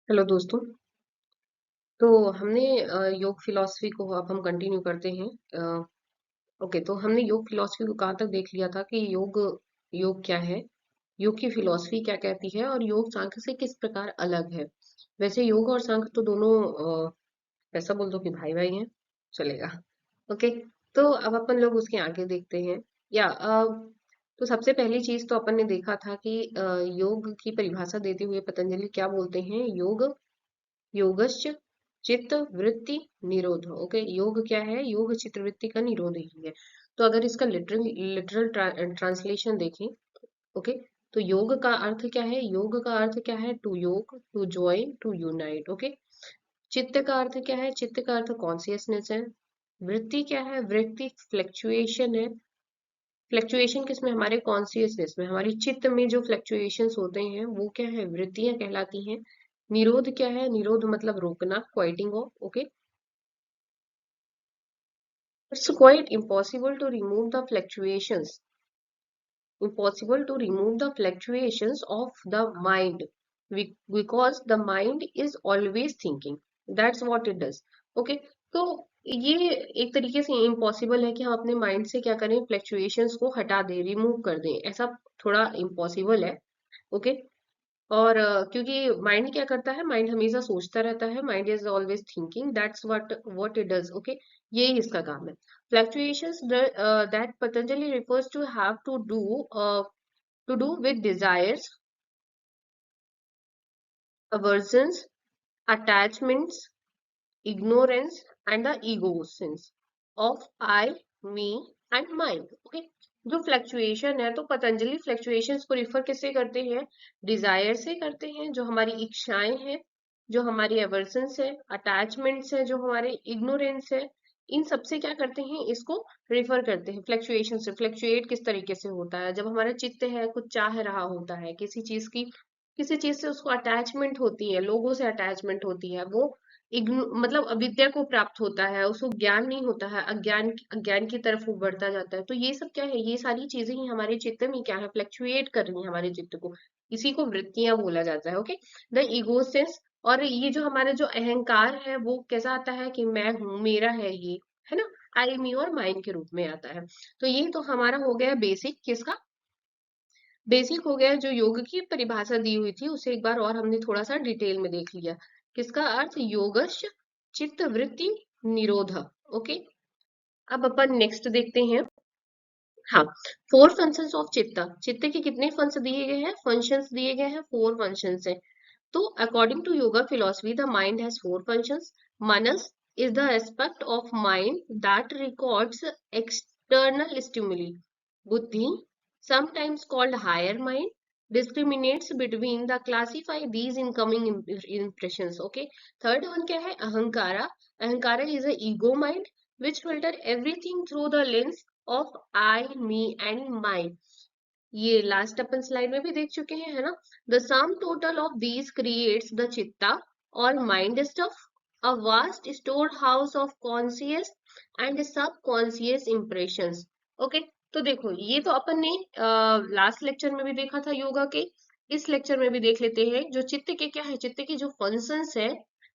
Hello दोस्तों। तो हमने योग फिलॉसफी को अब हम कंटिन्यू करते हैं। ओके, तो हमने योग फिलॉसफी को कहाँ तक देख लिया था कि योग योग क्या है, योग की फिलॉसफी क्या कहती है और योग सांख्य से किस प्रकार अलग है। वैसे योग और सांख्य तो दोनों ऐसा बोल दो कि भाई भाई हैं, चलेगा। ओके, तो अब अपन लोग उसके आगे देखते हैं। या तो सबसे पहली चीज तो अपन ने देखा था कि योग की परिभाषा देते हुए पतंजलि क्या बोलते हैं। योगश्च चित्त वृत्ति निरोध। ओके, योग क्या है? योग चित्त वृत्ति का निरोध ही है। तो अगर इसका लिटरल लिटरल ट्रांसलेशन देखें, ओके, तो योग का अर्थ क्या है? योग का अर्थ क्या है? To yoga, to join, to unite. Okay, चित्त का अर्थ क्या है? चित्त का अर्थ कॉन्सियसनेस है। वृत्ति क्या है? वृत्ति फ्लक्चुएशन है। फ्लक्चुएशन किसमें? हमारे कॉन्सियसनेस में, हमारी चित्त में जो फ्लक्चुएशंस होते हैं वो क्या है? वृत्तियां कहलाती हैं। निरोध क्या है? निरोध मतलब रोकना, quieting off. Okay, it's quite impossible to remove the fluctuations, impossible to remove the fluctuations of the mind because the mind is always thinking. That's what it does. Okay, तो ये एक तरीके से इम्पॉसिबल है कि हम अपने माइंड से क्या करें, फ्लक्चुएशंस को हटा दें, रिमूव कर दें। ऐसा थोड़ा इम्पॉसिबल है। ओके, और क्योंकि माइंड क्या करता है? माइंड हमेशा सोचता रहता है। Mind is always thinking, that's what it does. Okay, यही इसका काम है। Fluctuations that Patanjali refers to have to do with desires, aversions, attachments, ignorance and the ego sense of I, me and mine. Okay, जो fluctuation है तो Patanjali fluctuations को refer किससे करते हैं? डिजायर से करते हैं, जो हमारी इच्छाएं हैं, जो हमारी एवर्सन्स है, अटैचमेंट्स है, जो हमारे इग्नोरेंस है, इन सब से क्या करते हैं? इसको रिफर करते हैं फ्लक्चुएशन से। फ्लक्चुएट किस तरीके से होता है? जब हमारा चित्त है कुछ चाह रहा होता है किसी चीज की, किसी चीज से उसको अटैचमेंट होती है, लोगों से अटैचमेंट होती है, वो मतलब अविद्या को प्राप्त होता है, उसको ज्ञान नहीं होता है, अज्ञान की तरफ वो बढ़ता जाता है। तो ये सब क्या है? ये सारी चीजें ही हमारे चित्त में क्या है? फ्लक्चुएट कर रही है हमारे चित्त को। इसी को वृत्तियां बोला जाता है। Okay, the ego sense. और ये जो हमारा जो अहंकार है वो कैसा आता है कि मैं हूँ, मेरा है ये, है ना, आई मी और माइंड के रूप में आता है। तो ये तो हमारा हो गया बेसिक। किसका बेसिक हो गया? जो योग की परिभाषा दी हुई थी उसे एक बार और हमने थोड़ा सा डिटेल में देख लिया। किसका अर्थ? योगश चित्त वृत्ति निरोध। ओके, अब अपन नेक्स्ट देखते हैं। हाँ, फोर फंक्शंस ऑफ चित्त। चित्त के कितने फंक्शन दिए गए हैं? फंक्शंस दिए गए हैं, फोर फंक्शंस है। तो according to yoga philosophy the mind has four functions. मनस is the aspect of mind that records external stimuli. बुद्धि, sometimes called higher mind, discriminates between the classify these incoming impressions. Okay, third one क्या है? अहंकारा। अहंकारा is a ego mind which filter everything through the lens of I, me and mine. ये last अपन slide में भी देख चुके हैं, है ना। The sum total of these creates the चित्ता और mind stuff, a vast store house of conscious and सब कॉन्सियस इम्प्रेशंस। ओके, तो देखो ये तो अपन ने लास्ट लेक्चर में भी देखा था योगा के। इस लेक्चर में भी देख लेते हैं। जो चित्त के क्या है, चित्त की जो फंक्शंस है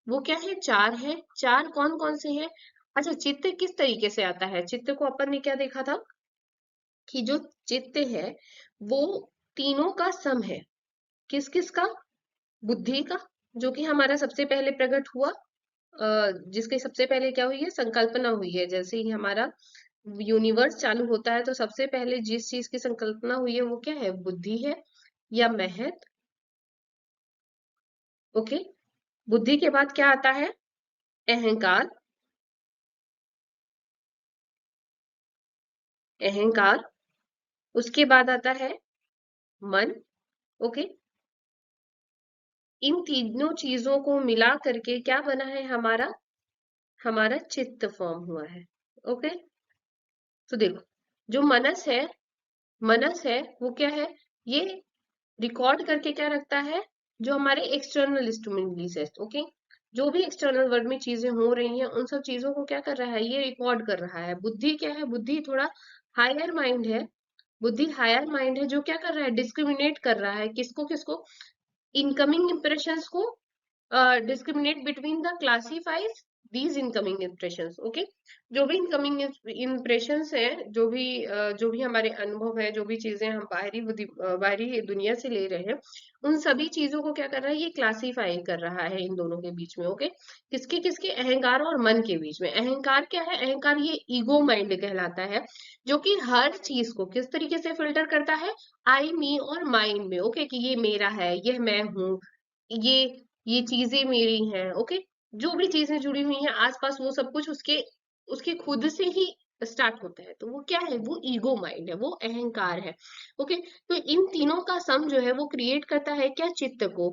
वो क्या है? चार है। चार कौन कौन से हैं? अच्छा, चित्त किस तरीके से आता है? चित्त को अपन ने क्या देखा था कि जो चित्त है वो तीनों का सम है। किस किस का? बुद्धि का, जो कि हमारा सबसे पहले प्रकट हुआ, जिसके सबसे पहले क्या हुई है? संकल्पना हुई है। जैसे ही हमारा यूनिवर्स चालू होता है तो सबसे पहले जिस चीज की संकल्पना हुई है वो क्या है? बुद्धि है या महत। ओके, बुद्धि के बाद क्या आता है? अहंकार। अहंकार, उसके बाद आता है मन। ओके, इन तीनों चीजों को मिला करके क्या बना है हमारा? हमारा चित्त फॉर्म हुआ है। ओके, तो देखो जो मनस है, मनस है वो क्या है? ये रिकॉर्ड करके क्या रखता है? जो हमारे एक्सटर्नल स्टिमुलीज है। ओके, जो भी एक्सटर्नल वर्ल्ड में चीजें हो रही हैं उन सब चीजों को क्या कर रहा है? ये रिकॉर्ड कर रहा है। बुद्धि क्या है? बुद्धि थोड़ा हायर माइंड है। बुद्धि हायर माइंड है जो क्या कर रहा है? डिस्क्रिमिनेट कर रहा है। किसको किसको? इनकमिंग इंप्रेशंस को discriminate between the classifies these incoming impressions. Okay, जो भी इनकमिंग इम्प्रेशंस हैं, जो भी हमारे अनुभव है, जो भी चीजें हम बाहरी दुनिया से ले रहे हैं, उन सभी चीजों को क्या कर रहा है, ये क्लासिफाई कर रहा है इन दोनों के बीच में। ओके, किसके किसके, अहंकार और मन के बीच में। अहंकार क्या है, अहंकार ये ईगो माइंड कहलाता है, जो कि हर चीज को किस तरीके से फिल्टर करता है, आई मी और माइंड में। ओके, कि ये मेरा है, ये मैं हूँ, ये ये चीजें मेरी हैं। ओके, जो भी चीजें जुड़ी हुई हैं आसपास, वो सब कुछ उसके उसके खुद से ही स्टार्ट होता है। तो वो क्या है, वो ईगो माइंड है, वो अहंकार है। ओके, तो इन तीनों का सम जो है वो क्रिएट करता है क्या, चित्त को।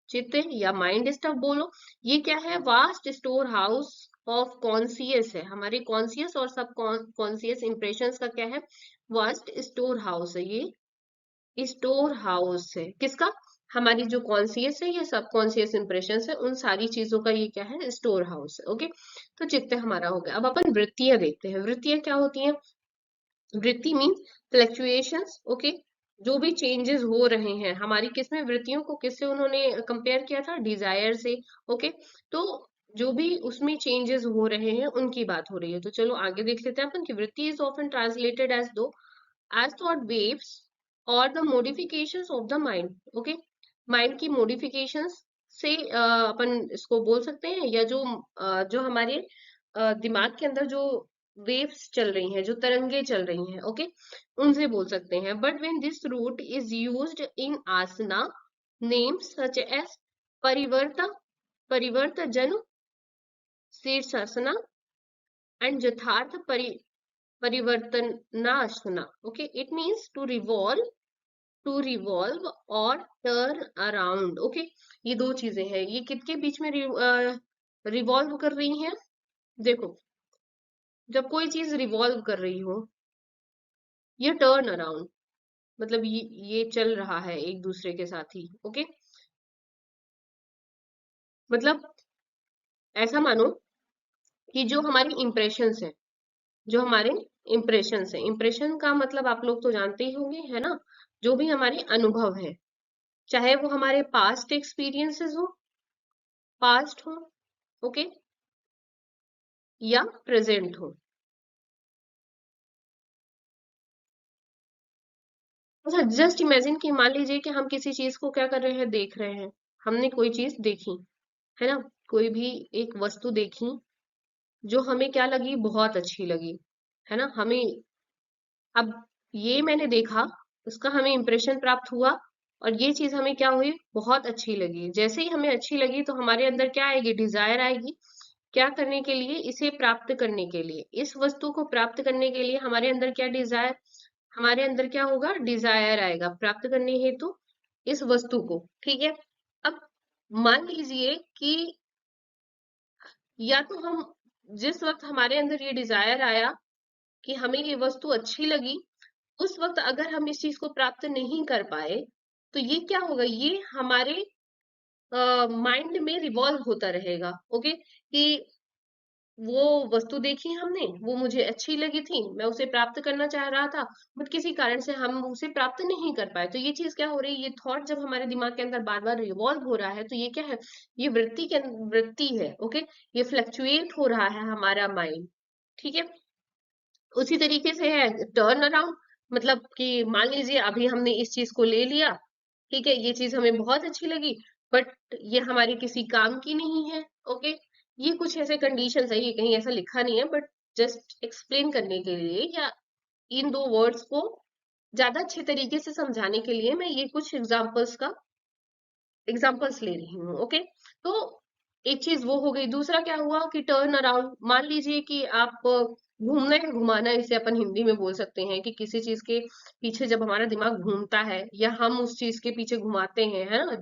चित्त या माइंड स्टफ बोलो, ये क्या है, vast store house of conscious है। हमारे कॉन्सियस और सब कॉन्सियस इंप्रेशंस का क्या है, वास्ट स्टोर हाउस है। ये स्टोर हाउस है किसका, हमारी जो कॉन्सियस है या सब कॉन्सियस इंप्रेशन है, उन सारी चीजों का ये क्या है, स्टोर हाउस है। ओके, तो चित्त हमारा हो गया। अब अपन वृत्तियां देखते हैं। वृत्तियां क्या होती हैं, वृत्ति मीन्स फ्लक्चुएशंस। ओके, जो भी चेंजेस हो रहे हैं हमारी, किसमें, वृत्तियों को किससे उन्होंने कंपेयर किया था, डिजायर से। ओके, तो जो भी उसमें चेंजेस हो रहे हैं उनकी बात हो रही है। तो चलो आगे देख लेते हैं अपन की वृत्ति इज ऑफन ट्रांसलेटेड एज दो as thought waves or the modifications of the mind। Okay, mind की modifications से अपन इसको बोल सकते हैं, या जो हमारे दिमाग के अंदर जो वेव्स चल रही हैं, जो तरंगे चल रही हैं, ओके, उनसे बोल सकते हैं। But when this root is used in asana, names such as parivrtta parivrtta जन, शीर्षासना एंड यथार्थ parivartanasana. Okay, it means to revolve और टर्न अराउंड। ओके, ये दो चीजें हैं, ये किसके बीच में रिवॉल्व कर रही हैं। देखो, जब कोई चीज रिवॉल्व कर रही हो, ये टर्न अराउंड, मतलब ये चल रहा है एक दूसरे के साथ ही। ओके, मतलब ऐसा मानो कि जो हमारी इंप्रेशंस है, जो हमारे इंप्रेशंस है, इंप्रेशन का मतलब आप लोग तो जानते ही होंगे, है ना, जो भी हमारे अनुभव है, चाहे वो हमारे पास्ट एक्सपीरियंसेस हो, पास्ट हो, ओके, या प्रेजेंट हो। अच्छा, जस्ट इमेजिन कि मान लीजिए कि हम किसी चीज को क्या कर रहे हैं, देख रहे हैं, हमने कोई चीज देखी, है ना, कोई भी एक वस्तु देखी जो हमें क्या लगी, बहुत अच्छी लगी, है ना, हमें, अब ये मैंने देखा, उसका हमें इंप्रेशन प्राप्त हुआ, और ये चीज हमें क्या हुई, बहुत अच्छी लगी। जैसे ही हमें अच्छी लगी तो हमारे अंदर क्या आएगी, डिजायर आएगी, क्या करने के लिए, इसे प्राप्त करने के लिए, इस वस्तु को प्राप्त करने के लिए हमारे अंदर क्या डिजायर, हमारे अंदर क्या होगा, डिजायर आएगा प्राप्त करने हेतु इस वस्तु को। ठीक है, अब मान लीजिए कि, या तो हम, जिस वक्त हमारे अंदर ये डिजायर आया कि हमें ये वस्तु अच्छी लगी, उस वक्त अगर हम इस चीज को प्राप्त नहीं कर पाए, तो ये क्या होगा, ये हमारे माइंड में रिवॉल्व होता रहेगा। ओके, कि वो वस्तु देखी हमने, वो मुझे अच्छी लगी थी, मैं उसे प्राप्त करना चाह रहा था, बट किसी कारण से हम उसे प्राप्त नहीं कर पाए। तो ये चीज क्या हो रही है, ये थॉट जब हमारे दिमाग के अंदर बार बार रिवॉल्व हो रहा है, तो ये क्या है, ये वृत्ति है। ओके, ये फ्लक्चुएट हो रहा है हमारा माइंड। ठीक है, उसी तरीके से है टर्न अराउंड, मतलब कि मान लीजिए अभी हमने इस चीज को ले लिया, ठीक है, ये चीज हमें बहुत अच्छी लगी, बट ये हमारे किसी काम की नहीं है। ओके, ये कुछ ऐसे कंडीशंस है, ये कहीं ऐसा लिखा नहीं है, बट जस्ट एक्सप्लेन करने के लिए, या इन दो वर्ड्स को ज्यादा अच्छे तरीके से समझाने के लिए मैं ये कुछ एग्जाम्पल्स ले रही हूँ। ओके, तो एक चीज वो हो गई। दूसरा क्या हुआ कि टर्न अराउंड, मान लीजिए कि आप घूमना है, घुमाना, इसे अपन हिंदी में बोल सकते हैं कि किसी चीज के पीछे जब हमारा दिमाग घूमता है, या हम उस चीज के पीछे घुमाते हैं, है ना,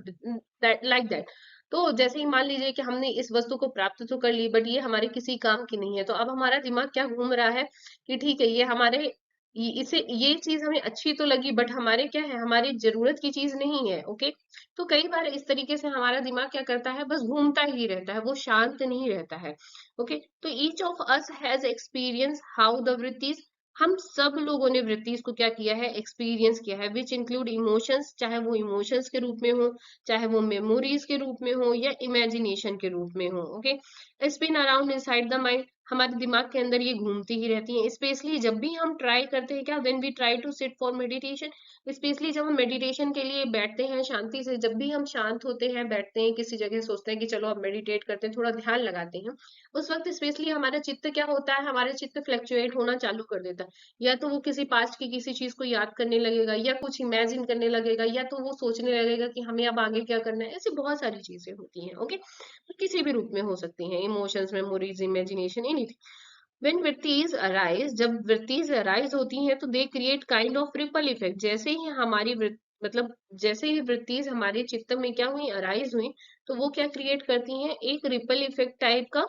लाइक दैट। तो जैसे ही मान लीजिए कि हमने इस वस्तु को प्राप्त तो कर ली, बट ये हमारे किसी काम की नहीं है, तो अब हमारा दिमाग क्या घूम रहा है कि ठीक है, ये हमारे, इसे, ये चीज हमें अच्छी तो लगी, बट हमारे क्या है, हमारी जरूरत की चीज नहीं है। ओके, तो कई बार इस तरीके से हमारा दिमाग क्या करता है, बस घूमता ही रहता है, वो शांत नहीं रहता है। ओके, तो each of us has experience how the vrittis हम सब लोगों ने वृत्तिज को क्या किया है, एक्सपीरियंस किया है, विच इंक्लूड इमोशंस, चाहे वो इमोशंस के रूप में हो, चाहे वो मेमोरीज के रूप में हो, या इमेजिनेशन के रूप में हो। Okay, spin around inside the mind, हमारे दिमाग के अंदर ये घूमती ही रहती हैं। स्पेशली जब भी हम ट्राई करते हैं, क्या, when we try to sit for meditation, specially जब हम मेडिटेशन के लिए बैठते हैं शांति से, जब भी हम शांत होते हैं, बैठते हैं किसी जगह, सोचते हैं कि चलो अब मेडिटेट करते हैं, थोड़ा ध्यान लगाते हैं, उस वक्त स्पेशली हमारा चित्त क्या होता है, हमारा चित्त फ्लक्चुएट होना चालू कर देता है। या तो वो किसी पास्ट की किसी चीज को याद करने लगेगा, या कुछ इमेजिन करने लगेगा, या तो वो सोचने लगेगा कि हमें अब आगे क्या करना है। ऐसी बहुत सारी चीजें होती हैं। ओके, किसी भी रूप में हो सकती हैं, emotions, memories, imagination, anything. When vrittis arise, जब वृत्तिज अराइज होती हैं तो they create kind of ripple effect. जैसे ही हमारी मतलब जैसे ही वृत्तिज हमारे चित्त में क्या हुई, अराइज हुई, तो वो क्या क्रिएट करती हैं, एक रिपल इफेक्ट टाइप का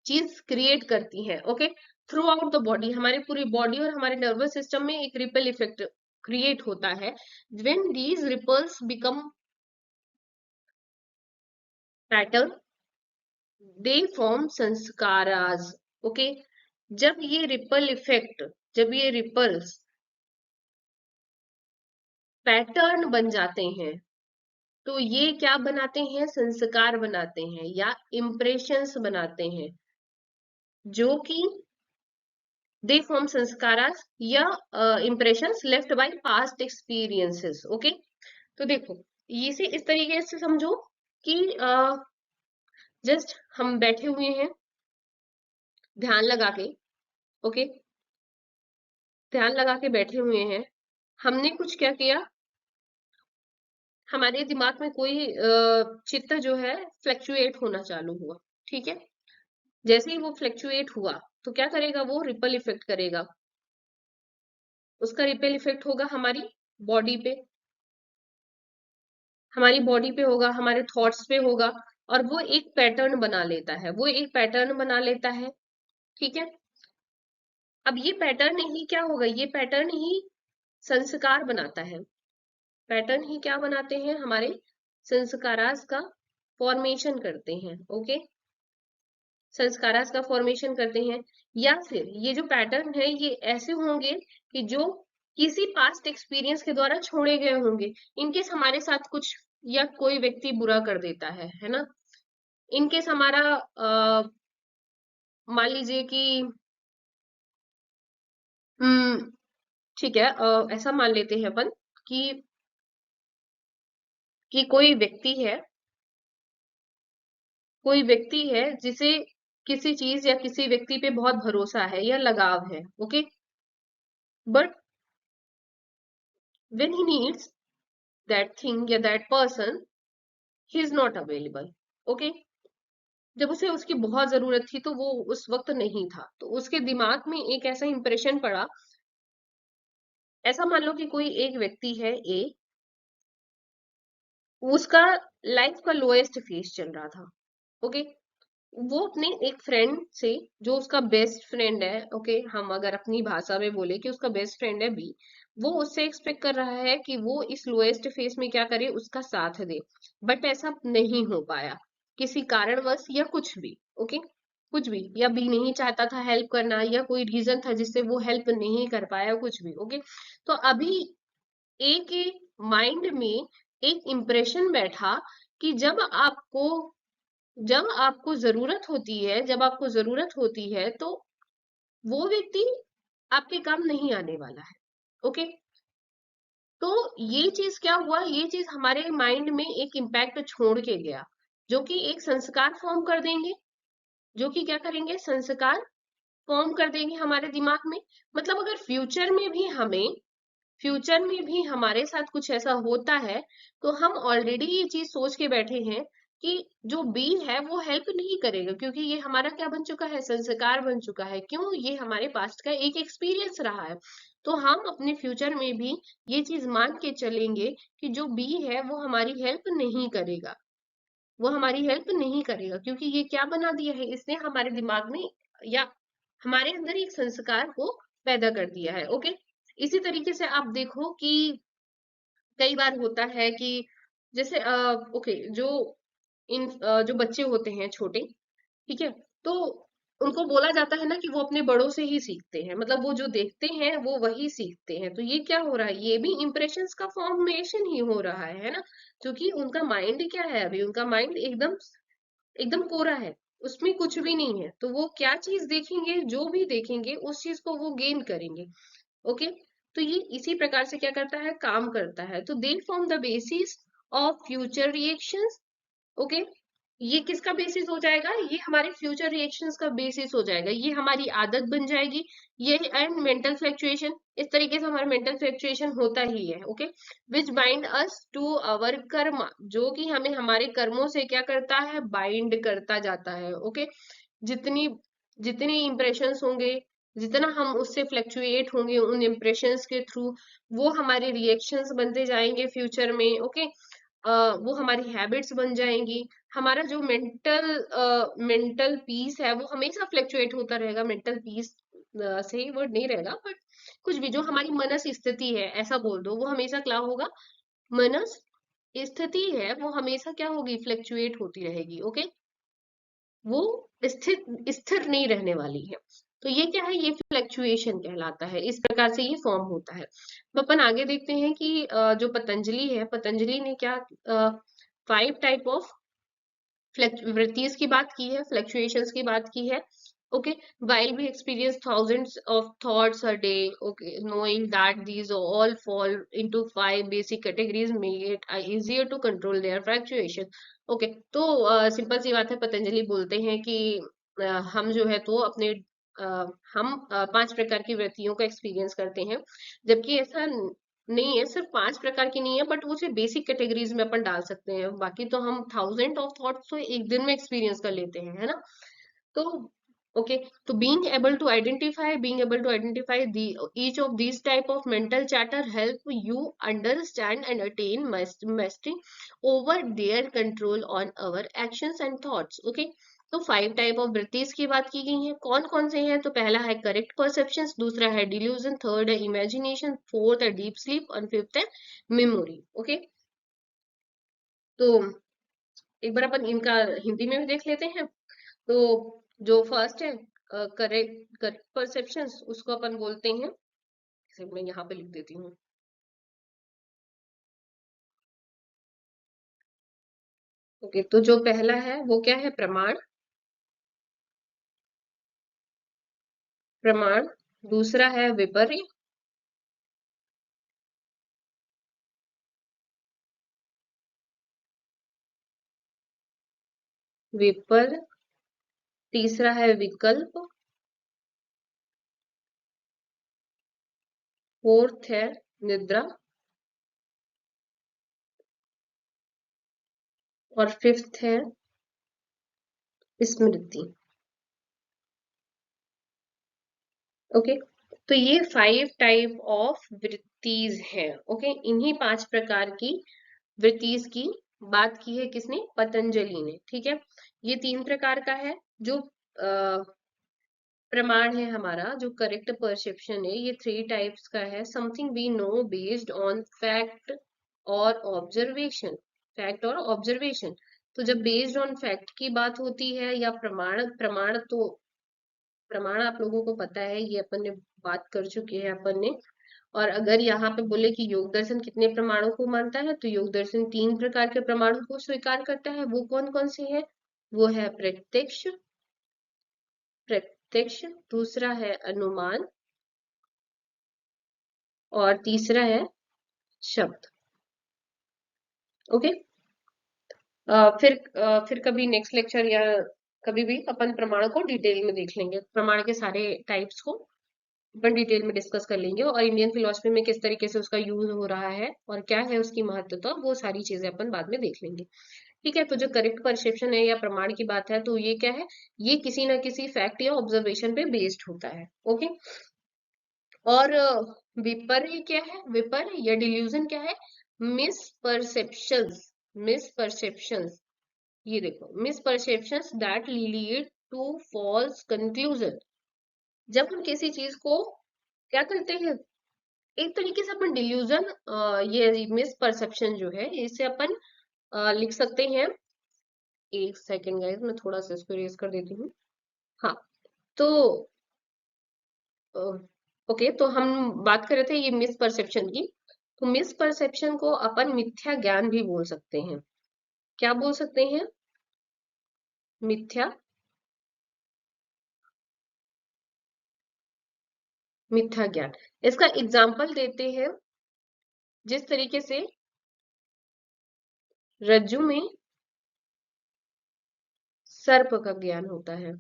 चीज क्रिएट करती है। Okay, through out the body, हमारे पूरी बॉडी और हमारे नर्वस सिस्टम में एक रिपल इफेक्ट क्रिएट होता है। When these ripples become pattern, they form samskaras. Okay, जब ये रिपल इफेक्ट, जब ये रिपल्स पैटर्न बन जाते हैं, तो ये क्या बनाते हैं, संस्कार बनाते हैं या इम्प्रेशंस बनाते हैं, जो कि दे फॉर्म संस्कारास या impressions left by past experiences. Okay, तो देखो, इसे इस तरीके से समझो कि जस्ट हम बैठे हुए हैं ध्यान लगा के। ओके, ध्यान लगा के बैठे हुए हैं, हमने कुछ क्या किया, हमारे दिमाग में कोई चित्त जो है फ्लक्चुएट होना चालू हुआ। ठीक है, जैसे ही वो फ्लक्चुएट हुआ तो क्या करेगा, वो रिपल इफेक्ट करेगा, उसका रिपल इफेक्ट होगा हमारी बॉडी पे, हमारी बॉडी पे होगा, हमारे थॉट्स पे होगा, और वो एक पैटर्न बना लेता है, वो एक पैटर्न बना लेता है। ठीक है, अब ये पैटर्न ही क्या होगा, ये पैटर्न ही संस्कार बनाता है। पैटर्न ही क्या बनाते हैं, हमारे संस्कारास का फॉर्मेशन करते हैं। ओके, संस्कारास का फॉर्मेशन करते हैं, या फिर ये जो पैटर्न है ये ऐसे होंगे कि जो किसी पास्ट एक्सपीरियंस के द्वारा छोड़े गए होंगे। इनकेस हमारे साथ कुछ या कोई व्यक्ति बुरा कर देता है ना, इनकेस हमारा मान लीजिए कि हम्म ठीक है, ऐसा मान लेते हैं अपन कि कोई व्यक्ति है, कोई व्यक्ति है जिसे किसी चीज या किसी व्यक्ति पे बहुत भरोसा है या लगाव है। Okay, but when he needs that thing या that person, he is not available. Okay, जब उसे उसकी बहुत जरूरत थी तो वो उस वक्त नहीं था, तो उसके दिमाग में एक ऐसा इंप्रेशन पड़ा। ऐसा मान लो कि कोई एक व्यक्ति है ए, उसका लाइफ का लोएस्ट फेज चल रहा था। ओके, वो अपने एक फ्रेंड से, जो उसका बेस्ट फ्रेंड है, ओके, हम अगर अपनी भाषा में बोले कि उसका बेस्ट फ्रेंड है बी, वो उससे एक्सपेक्ट कर रहा है कि वो इस लोएस्ट फेज में क्या करे, उसका साथ दे। बट ऐसा नहीं हो पाया किसी कारणवश या कुछ भी। ओके, कुछ भी, या बी नहीं चाहता था हेल्प करना, या कोई रीजन था जिससे वो हेल्प नहीं कर पाया, कुछ भी। ओके, तो अभी ए के माइंड में एक इम्प्रेशन बैठा कि जब आपको जरूरत होती है, जब आपको जरूरत होती है, तो वो व्यक्ति आपके काम नहीं आने वाला है। ओके, तो ये चीज क्या हुआ, ये चीज हमारे माइंड में एक इम्पैक्ट छोड़ के गया, जो कि एक संस्कार फॉर्म कर देंगे, जो कि क्या करेंगे, संस्कार फॉर्म कर देंगे हमारे दिमाग में। मतलब अगर फ्यूचर में भी हमारे साथ कुछ ऐसा होता है, तो हम ऑलरेडी ये चीज सोच के बैठे हैं कि जो बी है वो हेल्प नहीं करेगा, क्योंकि ये हमारा क्या बन चुका है, संस्कार बन चुका है। क्यों, ये हमारे पास्ट का एक एक्सपीरियंस रहा है। तो हम अपने फ्यूचर में भी ये चीज मान के चलेंगे कि जो बी है वो हमारी हेल्प नहीं करेगा, वो हमारी हेल्प नहीं करेगा, क्योंकि ये क्या बना दिया है, इसने हमारे दिमाग में या हमारे अंदर एक संस्कार को पैदा कर दिया है। ओके, इसी तरीके से आप देखो कि कई बार होता है कि जैसे ओके, जो बच्चे होते हैं छोटे, ठीक है, तो उनको बोला जाता है ना कि वो अपने बड़ों से ही सीखते हैं, मतलब वो जो देखते हैं वो वही सीखते हैं। तो ये क्या हो रहा है, ये भी इंप्रेशंस का फॉर्मेशन ही हो रहा है ना। क्योंकि उनका माइंड क्या है, अभी उनका माइंड एकदम एकदम कोरा है, उसमें कुछ भी नहीं है। तो वो क्या चीज देखेंगे, जो भी देखेंगे उस चीज को वो गेन करेंगे। ओके। तो ये इसी प्रकार से क्या करता है, काम करता है। तो they form the basis of future reactions. Okay. ये किसका बेसिस हो जाएगा, ये हमारे फ्यूचर रिएक्शंस का बेसिस हो जाएगा, ये हमारी आदत बन जाएगी। ये एंड मेंटल फ्लक्चुएशन, इस तरीके से हमारा मेंटल फ्लक्चुएशन होता ही है। Okay. Which bind us to our karma, जो कि हमें हमारे कर्मों से क्या करता है, बाइंड करता जाता है। ओके। जितनी जितने इम्प्रेशंस होंगे, जितना हम उससे फ्लक्चुएट होंगे उन इम्प्रेशंस के थ्रू, वो हमारे रिएक्शंस बनते जाएंगे फ्यूचर में। ओके। वो हमारी हैबिट्स बन जाएंगी। हमारा जो मेंटल पीस है वो हमेशा फ्लक्चुएट होता रहेगा। मेंटल पीस सही वर्ड नहीं रहेगा, बट कुछ भी, जो हमारी मनस स्थिति है ऐसा बोल दो, वो हमेशा क्या होगा, मनस स्थिति है वो हमेशा क्या होगी, फ्लक्चुएट होती रहेगी। ओके। वो स्थिर स्थिर नहीं रहने वाली है। तो ये क्या है, ये फ्लक्चुएशन कहलाता है। इस प्रकार से ये फॉर्म होता है। तो अपन आगे देखते हैं कि जो पतंजलि है, पतंजलि ने क्या 5 टाइप ऑफ वृत्तिज की बात की है, फ्लक्चुएशंस की बात की है। Okay. while we experience thousands of thoughts a day, okay, knowing that these all fall into 5 basic categories make it easier to control their fluctuation. Okay. तो सिंपल सी बात है, पतंजलि बोलते हैं कि हम जो है तो अपने हम 5 प्रकार की वृत्तियों का एक्सपीरियंस करते हैं। जबकि ऐसा नहीं है, सिर्फ 5 प्रकार की नहीं है, बट वो सिर्फ बेसिक कैटेगरीज में अपन डाल सकते हैं। बाकी तो हम थाउजेंड ऑफ थॉट्स तो एक दिन में एक्सपीरियंस कर लेते हैं, है ना। तो ओके। तो being able to identify the each of these type of mental chatter help you understand and attain mastery over their control on our actions and thoughts. Okay. तो 5 टाइप ऑफ वृत्तिज की बात की गई है। कौन कौन से हैं, तो पहला है करेक्ट परसेप्शन, दूसरा है डिल्यूजन, थर्ड है इमेजिनेशन, फोर्थ है डीप स्लीप और फिफ्थ है मेमोरी। ओके। तो एक बार अपन इनका हिंदी में भी देख लेते हैं। तो जो फर्स्ट है करेक्ट करेक्ट परसेप्शन, उसको अपन बोलते हैं, जैसे मैं यहाँ पे लिख देती हूँ। ओके। तो जो पहला है वो क्या है, प्रमाण। प्रमाण। दूसरा है विपर्य। विपर्य। तीसरा है विकल्प। फोर्थ है निद्रा। और फिफ्थ है स्मृति। ओके। तो ये 5 टाइप ऑफ वृत्तिज हैं। ओके। इन्हीं 5 प्रकार की वृत्तिज की बात की है किसने, पतंजलि ने। ठीक है। ये 3 प्रकार का है। जो प्रमाण है हमारा, जो करेक्ट परसेप्शन है, ये 3 टाइप्स का है। Something we know based on fact और ऑब्जर्वेशन। फैक्ट और ऑब्जर्वेशन। तो जब बेस्ड ऑन फैक्ट की बात होती है या प्रमाण, प्रमाण तो प्रमाण आप लोगों को पता है, ये अपन ने बात कर चुके हैं अपन ने। और अगर यहाँ पे बोले कि योग दर्शन कितने प्रमाणों को मानता है, तो योग दर्शन 3 प्रकार के प्रमाणों को स्वीकार करता है। वो कौन कौन से हैं, वो है प्रत्यक्ष। प्रत्यक्ष। दूसरा है अनुमान। और तीसरा है शब्द। ओके। फिर कभी नेक्स्ट लेक्चर या कभी भी अपन प्रमाण को डिटेल में देख लेंगे, प्रमाण के सारे टाइप्स को अपन डिटेल में डिस्कस कर लेंगे, और इंडियन फिलोसफी में किस तरीके से उसका यूज हो रहा है और क्या है उसकी महत्वता, वो सारी चीजें अपन बाद में देख लेंगे। ठीक है। तो जो करेक्ट परसेप्शन है या प्रमाण की बात है, तो ये क्या है, ये किसी ना किसी फैक्ट या ऑब्जर्वेशन पे बेस्ड होता है। ओके। और विपर्य क्या है, विपर्य या डिल्यूजन क्या है, मिसपरसेप्शंस। मिसपरसेप्शंस, ये देखो, misperceptions that lead to false conclusion. जब हम किसी चीज को क्या करते हैं, एक तरीके से अपन डिल्यूजन, ये मिसपरसेप्शन जो है, इसे अपन लिख सकते हैं। एक सेकेंड गाइस, मैं थोड़ा सा इसको रेज कर देती हूँ। हाँ। तो ओके, तो हम बात कर रहे थे ये मिस परसेप्शन की। तो मिस परसेप्शन को अपन मिथ्या ज्ञान भी बोल सकते हैं। क्या बोल सकते हैं? मिथ्या मिथ्या ज्ञान। इसका एग्जाम्पल देते हैं, जिस तरीके से रज्जु में सर्प का ज्ञान होता है।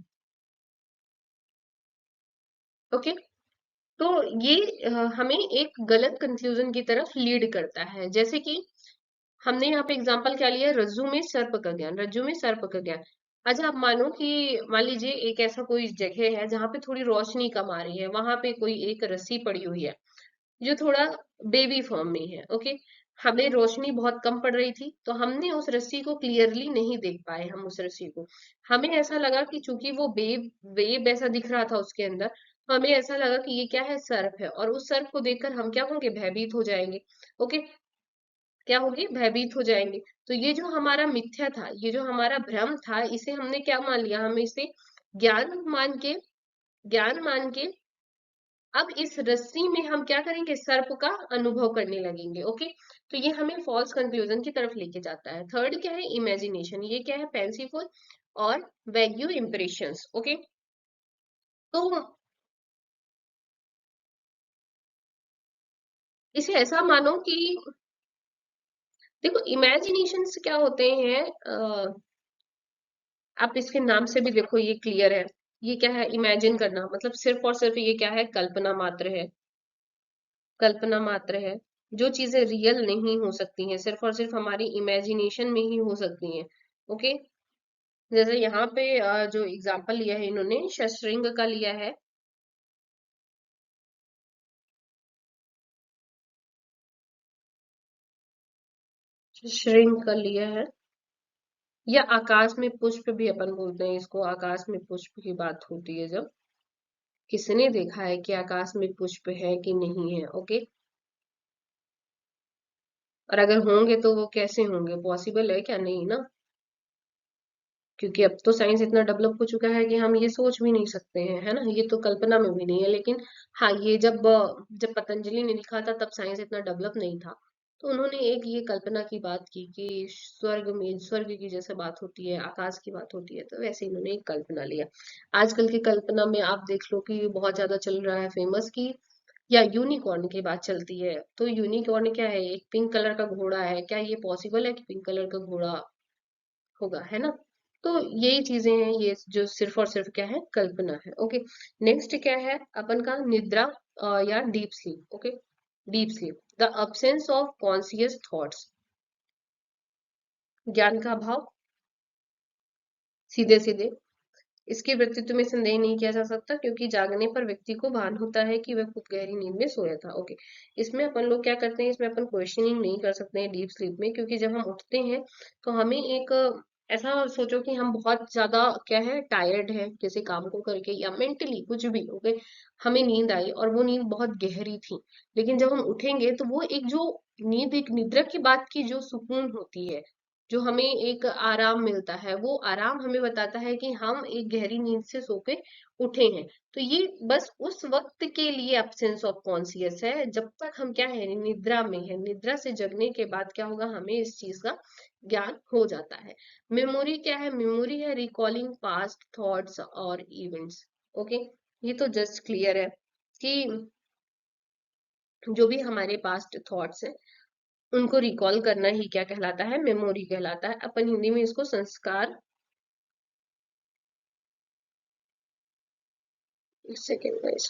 ओके, तो ये हमें एक गलत कंक्लूजन की तरफ लीड करता है। जैसे कि हमने यहाँ पे एग्जांपल क्या लिया, रज्जु में सर्प का ज्ञान, रज्जु में सर्प का ज्ञान। अच्छा, आप मानो कि मान लीजिए एक ऐसा कोई जगह है जहां पे थोड़ी रोशनी कम आ रही है, वहां पे कोई एक रस्सी पड़ी हुई है जो थोड़ा बेबी फॉर्म में है। ओके, हमें रोशनी बहुत कम पड़ रही थी, तो हमने उस रस्सी को क्लियरली नहीं देख पाए। हम उस रस्सी को, हमें ऐसा लगा कि चूंकि वो वेव वेव ऐसा दिख रहा था उसके अंदर, तो हमें ऐसा लगा कि ये क्या है, सर्प है, और उस सर्प को देखकर हम क्या होंगे, भयभीत हो जाएंगे। ओके, क्या होंगे, भयभीत हो जाएंगे। तो ये जो हमारा मिथ्या था, ये जो हमारा भ्रम था, इसे हमने क्या मान लिया, हम इसे ज्ञान मान के, ज्ञान मान के अब इस रस्सी में हम क्या करेंगे, सर्प का अनुभव करने लगेंगे। ओके, तो ये हमें फॉल्स कंक्लूजन की तरफ लेके जाता है। थर्ड क्या है, इमेजिनेशन। ये क्या है, फैंसीफुल और वैग्यू इंप्रेशंस। ओके, तो इसे ऐसा मानो कि, देखो इमेजिनेशन क्या होते हैं, आप इसके नाम से भी देखो ये क्लियर है। ये क्या है, इमेजिन करना, मतलब सिर्फ और सिर्फ ये क्या है, कल्पना मात्र है। कल्पना मात्र है। जो चीजें रियल नहीं हो सकती हैं, सिर्फ और सिर्फ हमारी इमेजिनेशन में ही हो सकती हैं। ओके, जैसे यहाँ पे जो एग्जाम्पल लिया है इन्होंने, शस्त्रृंग का लिया है। शस्त्रृंग का लिया है, या आकाश में पुष्प भी अपन बोलते हैं इसको। आकाश में पुष्प की बात होती है जब, किसने देखा है कि आकाश में पुष्प है कि नहीं है। ओके, और अगर होंगे तो वो कैसे होंगे, पॉसिबल है क्या, नहीं ना। क्योंकि अब तो साइंस इतना डेवलप हो चुका है कि हम ये सोच भी नहीं सकते हैं, है ना, ये तो कल्पना में भी नहीं है। लेकिन हाँ, ये जब पतंजलि ने लिखा था तब साइंस इतना डेवलप नहीं था। तो उन्होंने एक ये कल्पना की बात की कि स्वर्ग में, स्वर्ग की जैसे बात होती है, आकाश की बात होती है, तो वैसे इन्होंने एक कल्पना लिया। आजकल की कल्पना में आप देख लो कि बहुत ज्यादा चल रहा है फेमस की, या यूनिकॉर्न की बात चलती है। तो यूनिकॉर्न क्या है, एक पिंक कलर का घोड़ा है। क्या ये पॉसिबल है कि पिंक कलर का घोड़ा होगा, है ना। तो यही चीजें हैं, ये जो सिर्फ और सिर्फ क्या है, कल्पना है। ओके, नेक्स्ट क्या है अपन का, निद्रा या deep sleep. Okay, deep sleep, the absence of conscious thoughts, ज्ञान का अभाव, सीधे सीधे। इसके व्यक्तित्व में संदेह नहीं किया जा सकता, क्योंकि जागने पर व्यक्ति को भान होता है कि वह खुद गहरी नींद में सोया था। ओके, इसमें अपन लोग क्या करते हैं, इसमें अपन क्वेश्चनिंग नहीं कर सकते हैं डीप स्लीप में, क्योंकि जब हम उठते हैं तो हमें एक ऐसा सोचो कि हम बहुत ज्यादा क्या है, टायर्ड है किसी काम को करके, या मेंटली कुछ भी। ओके, हमें नींद आई और वो नींद बहुत गहरी थी, लेकिन जब हम उठेंगे तो वो एक जो नींद, एक निद्रा की बात की जो सुकून होती है, जो हमें एक आराम मिलता है, वो आराम हमें बताता है कि हम एक गहरी नींद से सो के उठे हैं। तो ये बस उस वक्त के लिए एब्सेंस ऑफ कॉन्शियस है, जब तक हम क्या है, निद्रा में है। निद्रा से जगने के बाद क्या होगा, हमें इस चीज का ज्ञान हो जाता है। मेमोरी क्या है, मेमोरी है रिकॉलिंग पास्ट थॉट्स और इवेंट्स। ओके, ये तो जस्ट क्लियर है कि जो भी हमारे पास्ट थॉट्स हैं उनको रिकॉल करना ही क्या कहलाता है, मेमोरी कहलाता है। अपन हिंदी में इसको संस्कार, सेकेंड वाइज,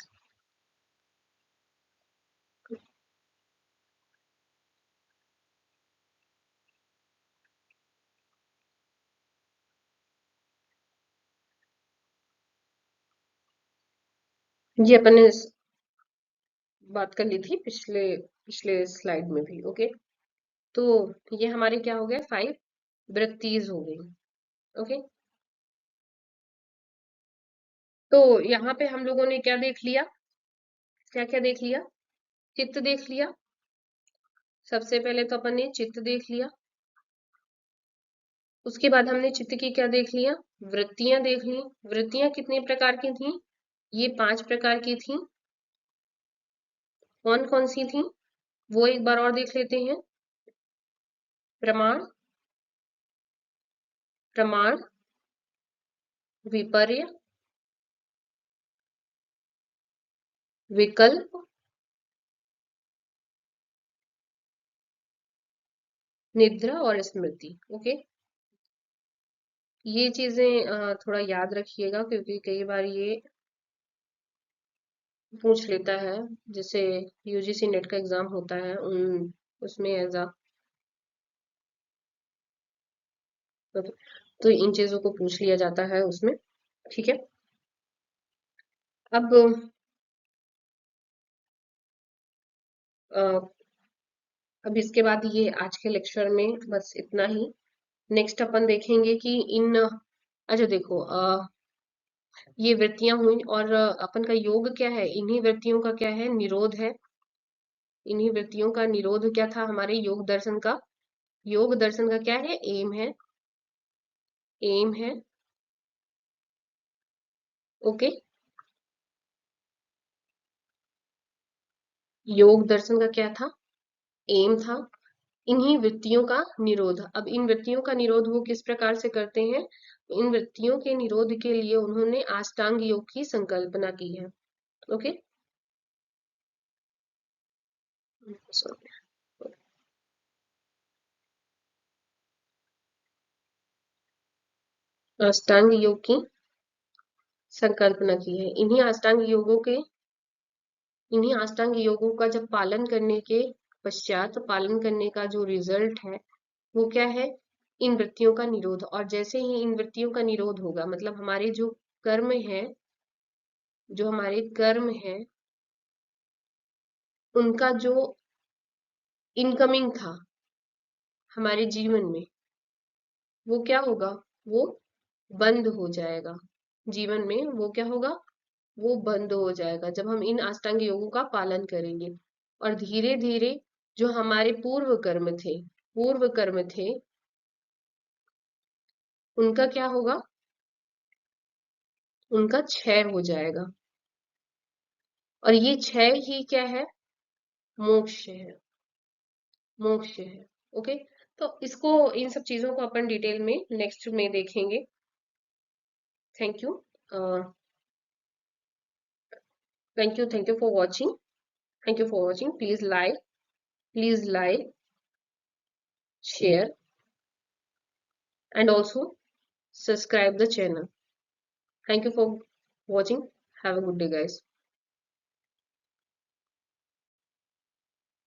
ये अपन ने बात कर ली थी पिछले पिछले स्लाइड में भी। ओके, तो ये हमारे क्या हो गए, 5 वृत्तिज हो गई। ओके, तो यहाँ पे हम लोगों ने क्या देख लिया, क्या क्या देख लिया, चित्त देख लिया। सबसे पहले तो अपन ने चित्त देख लिया, उसके बाद हमने चित्त की क्या देख लिया, वृत्तियां देख ली। वृत्तियां कितने प्रकार की थी, ये 5 प्रकार की थी। कौन कौन सी थी वो एक बार और देख लेते हैं। प्रमाण, प्रमाण, विपर्य, विकल्प, निद्रा और स्मृति। ओके, ये चीजें थोड़ा याद रखिएगा क्योंकि कई बार ये पूछ लेता है। जैसे यूजीसी नेट का एग्जाम होता है उन उसमें एज अ, तो इन चीजों को पूछ लिया जाता है उसमें। ठीक है, अब अ, अब इसके बाद ये आज के लेक्चर में बस इतना ही। नेक्स्ट अपन देखेंगे कि इन, अच्छा देखो, ये वृत्तियां हुई और अपन का योग क्या है, इन्हीं वृत्तियों का क्या है, निरोध है। इन्हीं वृत्तियों का निरोध क्या था हमारे योग दर्शन का, योग दर्शन का क्या है, एम है, एम है। ओके, योग दर्शन का क्या था, एम था, इन्हीं वृत्तियों का निरोध। अब इन वृत्तियों का निरोध वो किस प्रकार से करते हैं, इन वृत्तियों के निरोध के लिए उन्होंने अष्टांग योग की संकल्पना की है। ओके, अष्टांग योग की संकल्पना की है। इन्हीं अष्टांग योगों का जब पालन करने के पश्चात, पालन करने का जो रिजल्ट है वो क्या है, इन वृत्तियों का निरोध। और जैसे ही इन वृत्तियों का निरोध होगा, मतलब हमारे जो कर्म है, जो हमारे कर्म है उनका जो इनकमिंग था हमारे जीवन में, वो क्या होगा, वो बंद हो जाएगा। जीवन में वो क्या होगा, वो बंद हो जाएगा जब हम इन अष्टांग योगों का पालन करेंगे। और धीरे धीरे जो हमारे पूर्व कर्म थे उनका क्या होगा, उनका क्षय हो जाएगा। और ये क्षय ही क्या है, मोक्ष है, मोक्ष है। ओके, तो इसको, इन सब चीजों को अपन डिटेल में नेक्स्ट में देखेंगे। Thank you, thank you for watching, thank you for watching. Please like, share and also subscribe the channel. Thank you for watching. Have a good day, guys.